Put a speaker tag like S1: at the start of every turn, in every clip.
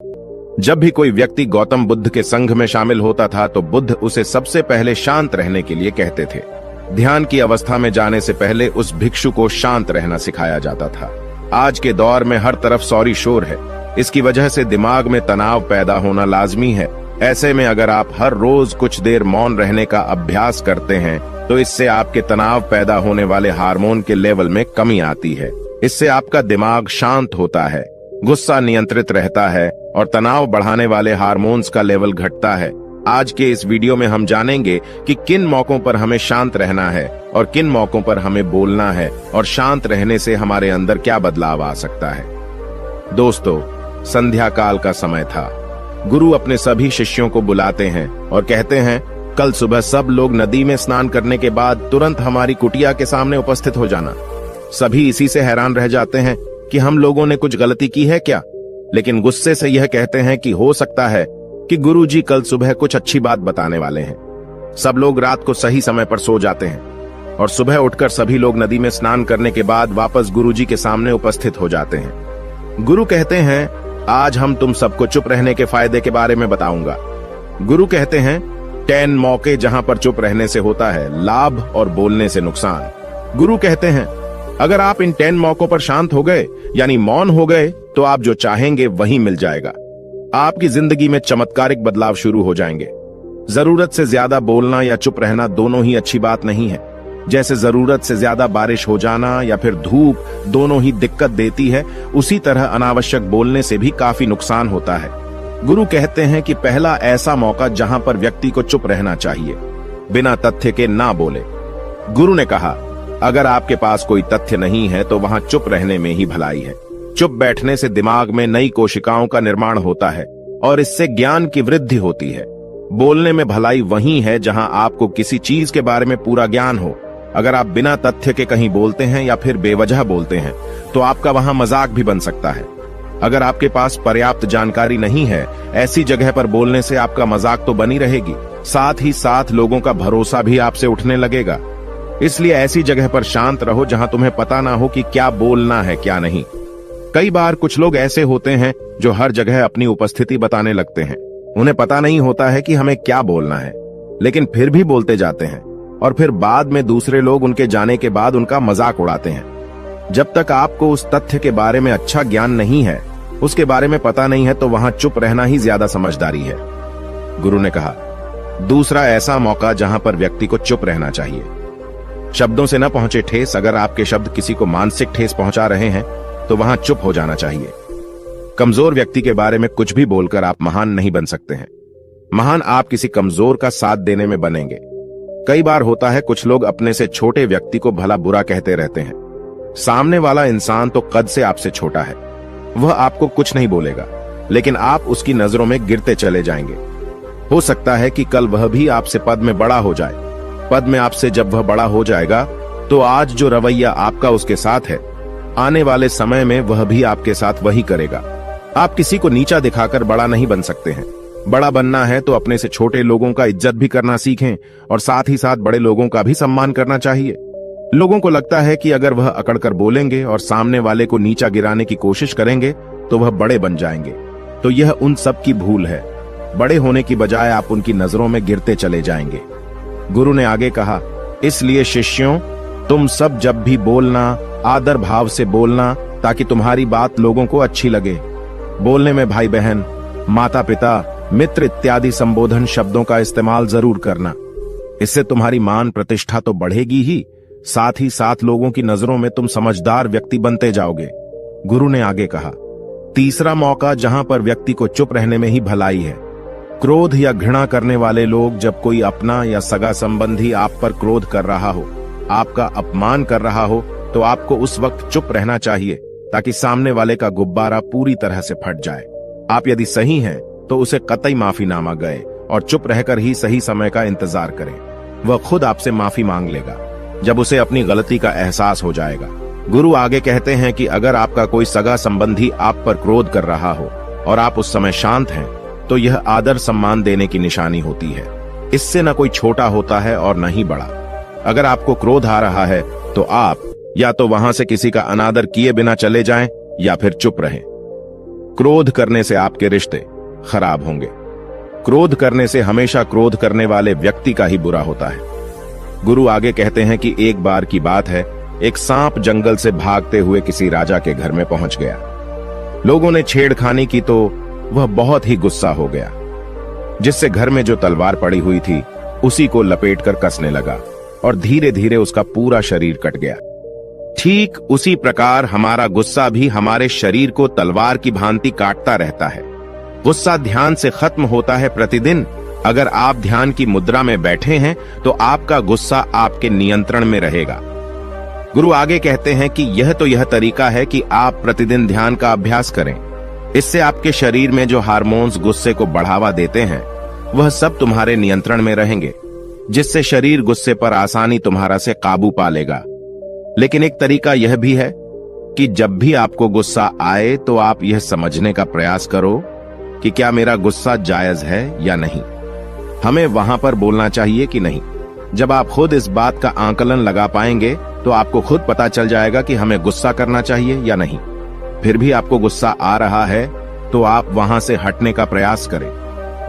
S1: जब भी कोई व्यक्ति गौतम बुद्ध के संघ में शामिल होता था तो बुद्ध उसे सबसे पहले शांत रहने के लिए कहते थे। ध्यान की अवस्था में जाने से पहले उस भिक्षु को शांत रहना सिखाया जाता था। आज के दौर में हर तरफ सौरी शोर है। इसकी वजह से दिमाग में तनाव पैदा होना लाजमी है। ऐसे में अगर आप हर रोज कुछ देर मौन रहने का अभ्यास करते हैं तो इससे आपके तनाव पैदा होने वाले हार्मोन के लेवल में कमी आती है। इससे आपका दिमाग शांत होता है, गुस्सा नियंत्रित रहता है और तनाव बढ़ाने वाले हार्मोन्स का लेवल घटता है। आज के इस वीडियो में हम जानेंगे कि किन मौकों पर हमें शांत रहना है और किन मौकों पर हमें बोलना है और शांत रहने से हमारे अंदर क्या बदलाव आ सकता है। दोस्तों, संध्या काल का समय था। गुरु अपने सभी शिष्यों को बुलाते हैं और कहते हैं, कल सुबह सब लोग नदी में स्नान करने के बाद तुरंत हमारी कुटिया के सामने उपस्थित हो जाना। सभी इसी से हैरान रह जाते हैं कि हम लोगों ने कुछ गलती की है क्या, लेकिन गुस्से से यह कहते हैं कि हो सकता है कि गुरुजी कल सुबह कुछ अच्छी बात बताने वाले हैं। सब लोग रात को सही समय पर सो जाते हैं और सुबह उठकर सभी लोग नदी में स्नान करने के बाद वापस गुरुजी के सामने उपस्थित हो जाते हैं। गुरु कहते हैं, आज हम तुम सबको चुप रहने के फायदे के बारे में बताऊंगा। गुरु कहते हैं, 10 मौके जहां पर चुप रहने से होता है लाभ और बोलने से नुकसान। गुरु कहते हैं, अगर आप इन 10 मौकों पर शांत हो गए यानी मौन हो गए तो आप जो चाहेंगे वही मिल जाएगा। आपकी जिंदगी में चमत्कारिक बदलाव शुरू हो जाएंगे। जरूरत से ज्यादा बोलना या चुप रहना दोनों ही अच्छी बात नहीं है। जैसे जरूरत से ज्यादा बारिश हो जाना या फिर धूप दोनों ही दिक्कत देती है, उसी तरह अनावश्यक बोलने से भी काफी नुकसान होता है। गुरु कहते हैं कि पहला ऐसा मौका जहां पर व्यक्ति को चुप रहना चाहिए, बिना तथ्य के ना बोले। गुरु ने कहा, अगर आपके पास कोई तथ्य नहीं है तो वहां चुप रहने में ही भलाई है। चुप बैठने से दिमाग में नई कोशिकाओं का निर्माण होता है और इससे ज्ञान की वृद्धि होती है। बोलने में भलाई वही है जहां आपको किसी चीज के बारे में पूरा ज्ञान हो। अगर आप बिना तथ्य के कहीं बोलते हैं या फिर बेवजह बोलते हैं तो आपका वहां मजाक भी बन सकता है। अगर आपके पास पर्याप्त जानकारी नहीं है, ऐसी जगह पर बोलने से आपका मजाक तो बनी रहेगी, साथ ही साथ लोगों का भरोसा भी आपसे उठने लगेगा। इसलिए ऐसी जगह पर शांत रहो जहां तुम्हें पता ना हो कि क्या बोलना है क्या नहीं। कई बार कुछ लोग ऐसे होते हैं जो हर जगह अपनी उपस्थिति बताने लगते हैं। उन्हें पता नहीं होता है कि हमें क्या बोलना है, लेकिन फिर भी बोलते जाते हैं और फिर बाद में दूसरे लोग उनके जाने के बाद उनका मजाक उड़ाते हैं। जब तक आपको उस तथ्य के बारे में अच्छा ज्ञान नहीं है, उसके बारे में पता नहीं है, तो वहां चुप रहना ही ज्यादा समझदारी है। गुरु ने कहा, दूसरा ऐसा मौका जहां पर व्यक्ति को चुप रहना चाहिए। शब्दों से न पहुंचे ठेस। अगर आपके शब्द किसी को मानसिक ठेस पहुंचा रहे हैं तो वहां चुप हो जाना चाहिए। कमजोर व्यक्ति के बारे में कुछ भी बोलकर आप महान नहीं बन सकते हैं। महान आप किसी कमजोर का साथ देने में बनेंगे। कई बार होता है कुछ लोग अपने से छोटे व्यक्ति को भला बुरा कहते रहते हैं। सामने वाला इंसान तो कद से आपसे छोटा है, वह आपको कुछ नहीं बोलेगा, लेकिन आप उसकी नजरों में गिरते चले जाएंगे। हो सकता है कि कल वह भी आपसे पद में बड़ा हो जाए। पद में आपसे जब वह बड़ा हो जाएगा तो आज जो रवैया आपका उसके साथ है, आने वाले समय में वह भी आपके साथ वही करेगा। आप किसी को नीचा दिखाकर बड़ा नहीं बन सकते हैं। बड़ा बनना है तो अपने से छोटे लोगों का इज्जत भी करना सीखें और साथ ही साथ बड़े लोगों का भी सम्मान करना चाहिए। लोगों को लगता है कि अगर वह अकड़कर बोलेंगे और सामने वाले को नीचा गिराने की कोशिश करेंगे तो वह बड़े बन जाएंगे, तो यह उन सब की भूल है। बड़े होने की बजाय आप उनकी नजरों में गिरते चले जाएंगे। गुरु ने आगे कहा, इसलिए शिष्यों, तुम सब जब भी बोलना आदर भाव से बोलना ताकि तुम्हारी बात लोगों को अच्छी लगे। बोलने में भाई बहन, माता पिता, मित्र इत्यादि संबोधन शब्दों का इस्तेमाल जरूर करना। इससे तुम्हारी मान प्रतिष्ठा तो बढ़ेगी ही, साथ ही साथ लोगों की नजरों में तुम समझदार व्यक्ति बनते जाओगे। गुरु ने आगे कहा, तीसरा मौका जहां पर व्यक्ति को चुप रहने में ही भलाई है। क्रोध या घृणा करने वाले लोग, जब कोई अपना या सगा संबंधी आप पर क्रोध कर रहा हो, आपका अपमान कर रहा हो, तो आपको उस वक्त चुप रहना चाहिए ताकि सामने वाले का गुब्बारा पूरी तरह से फट जाए। आप यदि सही हैं तो उसे कतई माफीनामा गए और चुप रहकर ही सही समय का इंतजार करें। वह खुद आपसे माफी मांग लेगा जब उसे अपनी गलती का एहसास हो जाएगा। गुरु आगे कहते हैं कि अगर आपका कोई सगा संबंधी आप पर क्रोध कर रहा हो और आप उस समय शांत हैं, तो यह आदर सम्मान देने की निशानी होती है। इससे न कोई छोटा होता है और न ही बड़ा। अगर आपको क्रोध आ रहा है तो आप या तो वहां से किसी का अनादर किए बिना चले जाएं या फिर चुप रहें। क्रोध करने से आपके रिश्ते खराब होंगे। क्रोध करने से हमेशा क्रोध करने वाले व्यक्ति का ही बुरा होता है। गुरु आगे कहते हैं कि एक बार की बात है, एक सांप जंगल से भागते हुए किसी राजा के घर में पहुंच गया। लोगों ने छेड़खानी की तो वह बहुत ही गुस्सा हो गया, जिससे घर में जो तलवार पड़ी हुई थी उसी को लपेटकर कसने लगा और धीरे धीरे उसका पूरा शरीर कट गया। ठीक उसी प्रकार हमारा गुस्सा भी हमारे शरीर को तलवार की भांति काटता रहता है। गुस्सा ध्यान से खत्म होता है प्रतिदिन। अगर आप ध्यान की मुद्रा में बैठे हैं तो आपका गुस्सा आपके नियंत्रण में रहेगा। गुरु आगे कहते हैं कि यह तरीका है कि आप प्रतिदिन ध्यान का अभ्यास करें। इससे आपके शरीर में जो हार्मोन्स गुस्से को बढ़ावा देते हैं वह सब तुम्हारे नियंत्रण में रहेंगे, जिससे शरीर गुस्से पर आसानी तुम्हारा से काबू पा लेगा। लेकिन एक तरीका यह भी है कि जब भी आपको गुस्सा आए तो आप यह समझने का प्रयास करो कि क्या मेरा गुस्सा जायज है या नहीं। हमें वहां पर बोलना चाहिए कि नहीं। जब आप खुद इस बात का आकलन लगा पाएंगे तो आपको खुद पता चल जाएगा कि हमें गुस्सा करना चाहिए या नहीं। फिर भी आपको गुस्सा आ रहा है तो आप वहां से हटने का प्रयास करें,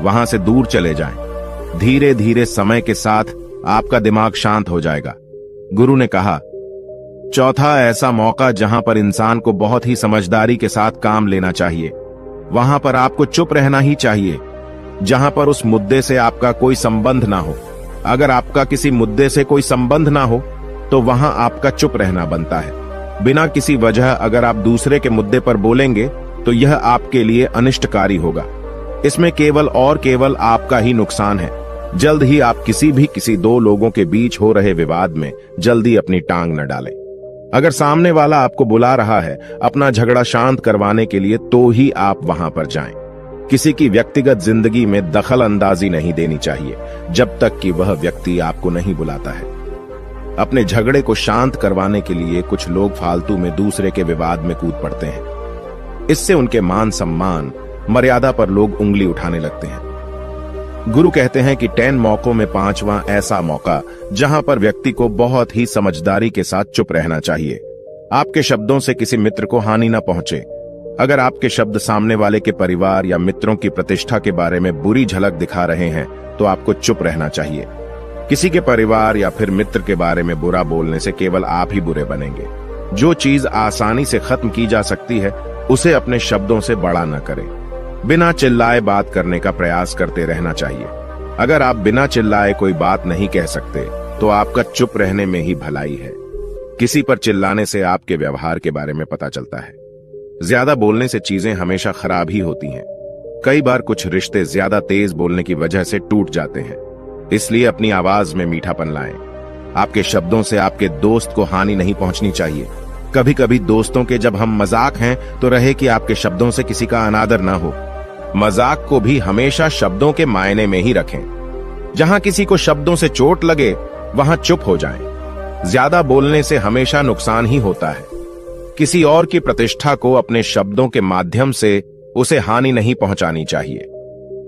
S1: वहां से दूर चले जाएं। धीरे धीरे समय के साथ आपका दिमाग शांत हो जाएगा। गुरु ने कहा, चौथा ऐसा मौका जहां पर इंसान को बहुत ही समझदारी के साथ काम लेना चाहिए, वहां पर आपको चुप रहना ही चाहिए, जहां पर उस मुद्दे से आपका कोई संबंध ना हो। अगर आपका किसी मुद्दे से कोई संबंध ना हो तो वहां आपका चुप रहना बनता है। बिना किसी वजह अगर आप दूसरे के मुद्दे पर बोलेंगे तो यह आपके लिए अनिष्टकारी होगा। इसमें केवल और केवल आपका ही नुकसान है। जल्द ही आप किसी दो लोगों के बीच हो रहे विवाद में जल्दी अपनी टांग न डालें। अगर सामने वाला आपको बुला रहा है अपना झगड़ा शांत करवाने के लिए तो ही आप वहां पर जाएं। किसी की व्यक्तिगत जिंदगी में दखल अंदाजी नहीं देनी चाहिए जब तक कि वह व्यक्ति आपको नहीं बुलाता है। अपने झगड़े को शांत करवाने के लिए कुछ लोग फालतू में दूसरे के विवाद में कूद पड़ते हैं। इससे उनके मान सम्मान मर्यादा पर लोग उंगली उठाने लगते हैं। गुरु कहते हैं कि 10 मौकों में 5वां ऐसा मौका जहां पर व्यक्ति को बहुत ही समझदारी के साथ चुप रहना चाहिए। आपके शब्दों से किसी मित्र को हानि न पहुंचे। अगर आपके शब्द सामने वाले के परिवार या मित्रों की प्रतिष्ठा के बारे में बुरी झलक दिखा रहे हैं तो आपको चुप रहना चाहिए। किसी के परिवार या फिर मित्र के बारे में बुरा बोलने से केवल आप ही बुरे बनेंगे। जो चीज आसानी से खत्म की जा सकती है उसे अपने शब्दों से बड़ा न करें। बिना चिल्लाए बात करने का प्रयास करते रहना चाहिए। अगर आप बिना चिल्लाए कोई बात नहीं कह सकते तो आपका चुप रहने में ही भलाई है। किसी पर चिल्लाने से आपके व्यवहार के बारे में पता चलता है। ज्यादा बोलने से चीजें हमेशा खराब ही होती हैं। कई बार कुछ रिश्ते ज्यादा तेज बोलने की वजह से टूट जाते हैं। इसलिए अपनी आवाज में मीठापन लाएं। आपके शब्दों से आपके दोस्त को हानि नहीं पहुंचनी चाहिए। कभी कभी दोस्तों के जब हम मजाक हैं तो रहे कि आपके शब्दों से किसी का अनादर ना हो। मजाक को भी हमेशा शब्दों के मायने में ही रखें। जहां किसी को शब्दों से चोट लगे वहां चुप हो जाएं। ज्यादा बोलने से हमेशा नुकसान ही होता है। किसी और की प्रतिष्ठा को अपने शब्दों के माध्यम से उसे हानि नहीं पहुंचानी चाहिए।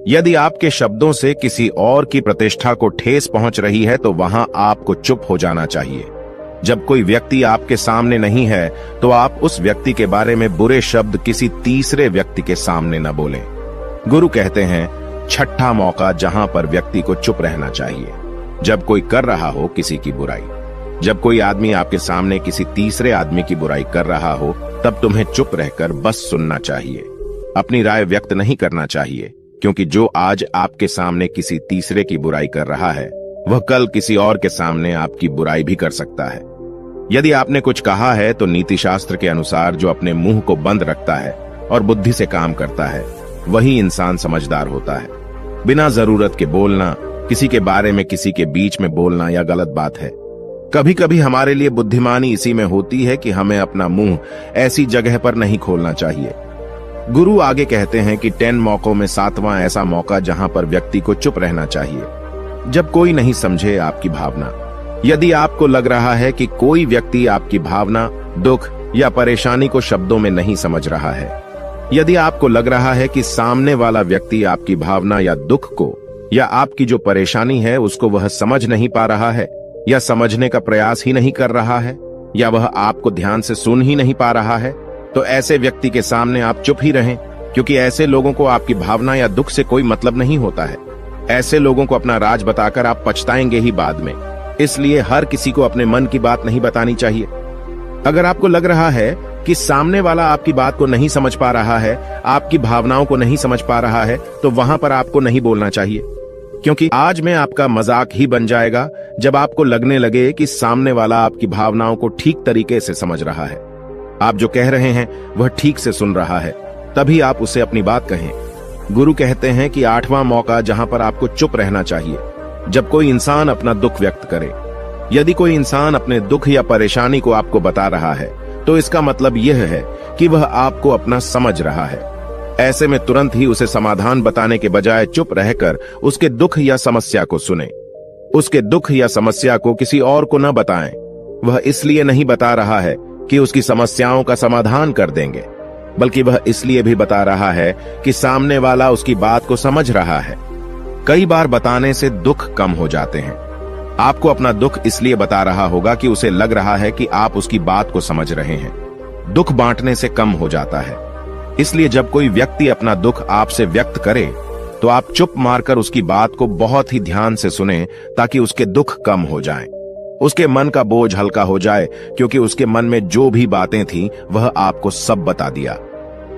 S1: यदि आपके शब्दों से किसी और की प्रतिष्ठा को ठेस पहुंच रही है तो वहां आपको चुप हो जाना चाहिए। जब कोई व्यक्ति आपके सामने नहीं है तो आप उस व्यक्ति के बारे में बुरे शब्द किसी तीसरे व्यक्ति के सामने न बोलें। गुरु कहते हैं, छठा मौका जहां पर व्यक्ति को चुप रहना चाहिए, जब कोई कर रहा हो किसी की बुराई। जब कोई आदमी आपके सामने किसी तीसरे आदमी की बुराई कर रहा हो तब तुम्हें चुप रहकर बस सुनना चाहिए। अपनी राय व्यक्त नहीं करना चाहिए, क्योंकि जो आज आपके सामने किसी तीसरे की बुराई कर रहा है वह कल किसी और के सामने आपकी बुराई भी कर सकता है। यदि आपने कुछ कहा है तो नीति शास्त्र के अनुसार जो अपने मुंह को बंद रखता है और बुद्धि से काम करता है वही इंसान समझदार होता है। बिना जरूरत के बोलना, किसी के बारे में किसी के बीच में बोलना यह गलत बात है। कभी कभी हमारे लिए बुद्धिमानी इसी में होती है कि हमें अपना मुंह ऐसी जगह पर नहीं खोलना चाहिए। गुरु आगे कहते हैं कि 10 मौकों में 7वां ऐसा मौका जहां पर व्यक्ति को चुप रहना चाहिए, जब कोई नहीं समझे आपकी भावना। यदि आपको लग रहा है कि कोई व्यक्ति आपकी भावना, दुख या परेशानी को शब्दों में नहीं समझ रहा है, यदि आपको लग रहा है कि सामने वाला व्यक्ति आपकी भावना या दुख को या आपकी जो परेशानी है उसको वह समझ नहीं पा रहा है या समझने का प्रयास ही नहीं कर रहा है या वह आपको ध्यान से सुन ही नहीं पा रहा है, तो ऐसे व्यक्ति के सामने आप चुप ही रहें। क्योंकि ऐसे लोगों को आपकी भावना या दुख से कोई मतलब नहीं होता है। ऐसे लोगों को अपना राज बताकर आप पछताएंगे ही बाद में। इसलिए हर किसी को अपने मन की बात नहीं बतानी चाहिए। अगर आपको लग रहा है कि सामने वाला आपकी बात को नहीं समझ पा रहा है, आपकी भावनाओं को नहीं समझ पा रहा है, तो वहां पर आपको नहीं बोलना चाहिए, क्योंकि आज में आपका मजाक ही बन जाएगा जब आपको लगने लगे कि सामने वाला आपकी भावनाओं को ठीक तरीके से समझ रहा है, आप जो कह रहे हैं वह ठीक से सुन रहा है, तभी आप उसे अपनी बात कहें। गुरु कहते हैं कि 8वां मौका जहां पर आपको चुप रहना चाहिए, जब कोई इंसान अपना दुख व्यक्त करे। यदि कोई इंसान अपने दुख या परेशानी को आपको बता रहा है, तो इसका मतलब यह है कि वह आपको अपना समझ रहा है। ऐसे में तुरंत ही उसे समाधान बताने के बजाय चुप रहकर उसके दुख या समस्या को सुने। उसके दुख या समस्या को किसी और को न बताएं। वह इसलिए नहीं बता रहा है कि उसकी समस्याओं का समाधान कर देंगे, बल्कि वह इसलिए भी बता रहा है कि सामने वाला उसकी बात को समझ रहा है। कई बार बताने से दुख कम हो जाते हैं। आपको अपना दुख इसलिए बता रहा होगा कि उसे लग रहा है कि आप उसकी बात को समझ रहे हैं। दुख बांटने से कम हो जाता है। इसलिए जब कोई व्यक्ति अपना दुख आपसे व्यक्त करे, तो आप चुप मारकर उसकी बात को बहुत ही ध्यान से सुने, ताकि उसके दुख कम हो जाएं। उसके मन का बोझ हल्का हो जाए, क्योंकि उसके मन में जो भी बातें थीं वह आपको सब बता दिया।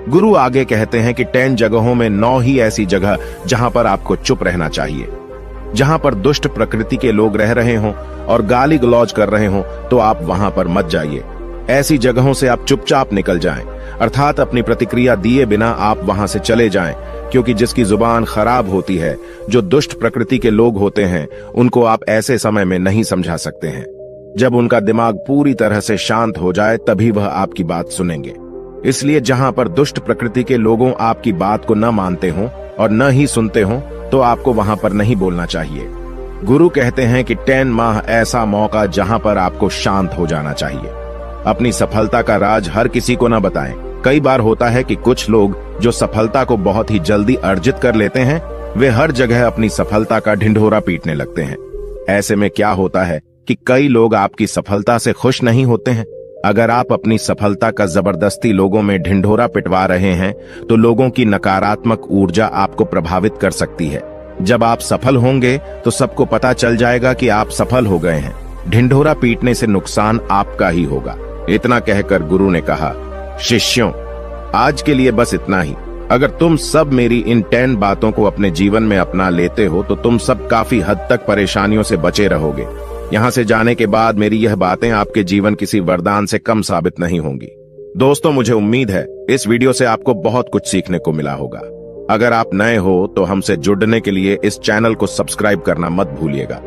S1: गुरु आगे कहते हैं कि 10 जगहों में 9 ही ऐसी जगह जहां पर आपको चुप रहना चाहिए। जहां पर दुष्ट प्रकृति के लोग रह रहे हों और गाली गलौज कर रहे हों, तो आप वहां पर मत जाइए। ऐसी जगहों से आप चुपचाप निकल जाएं, अर्थात अपनी प्रतिक्रिया दिए बिना आप वहां से चले जाएं, क्योंकि जिसकी जुबान खराब होती है, जो दुष्ट प्रकृति के लोग होते हैं, उनको आप ऐसे समय में नहीं समझा सकते हैं। जब उनका दिमाग पूरी तरह से शांत हो जाए, तभी वह आपकी बात सुनेंगे। इसलिए जहां पर दुष्ट प्रकृति के लोगों आपकी बात को न मानते हों और न ही सुनते हों, तो आपको वहां पर नहीं बोलना चाहिए। गुरु कहते हैं कि 10 माह ऐसा मौका जहां पर आपको शांत हो जाना चाहिए। अपनी सफलता का राज हर किसी को न बताएं। कई बार होता है कि कुछ लोग जो सफलता को बहुत ही जल्दी अर्जित कर लेते हैं, वे हर जगह अपनी सफलता का ढिंढोरा पीटने लगते हैं। ऐसे में क्या होता है कि कई लोग आपकी सफलता से खुश नहीं होते हैं। अगर आप अपनी सफलता का जबरदस्ती लोगों में ढिंढोरा पिटवा रहे हैं, तो लोगों की नकारात्मक ऊर्जा आपको प्रभावित कर सकती है। जब आप सफल होंगे तो सबको पता चल जाएगा कि आप सफल हो गए हैं। ढिंढोरा पीटने से नुकसान आपका ही होगा। इतना कहकर गुरु ने कहा, शिष्यों, आज के लिए बस इतना ही। अगर तुम सब मेरी इन 10 बातों को अपने जीवन में अपना लेते हो, तो तुम सब काफी हद तक परेशानियों से बचे रहोगे। यहाँ से जाने के बाद मेरी यह बातें आपके जीवन किसी वरदान से कम साबित नहीं होंगी। दोस्तों, मुझे उम्मीद है इस वीडियो से आपको बहुत कुछ सीखने को मिला होगा। अगर आप नए हो तो हमसे जुड़ने के लिए इस चैनल को सब्सक्राइब करना मत भूलिएगा।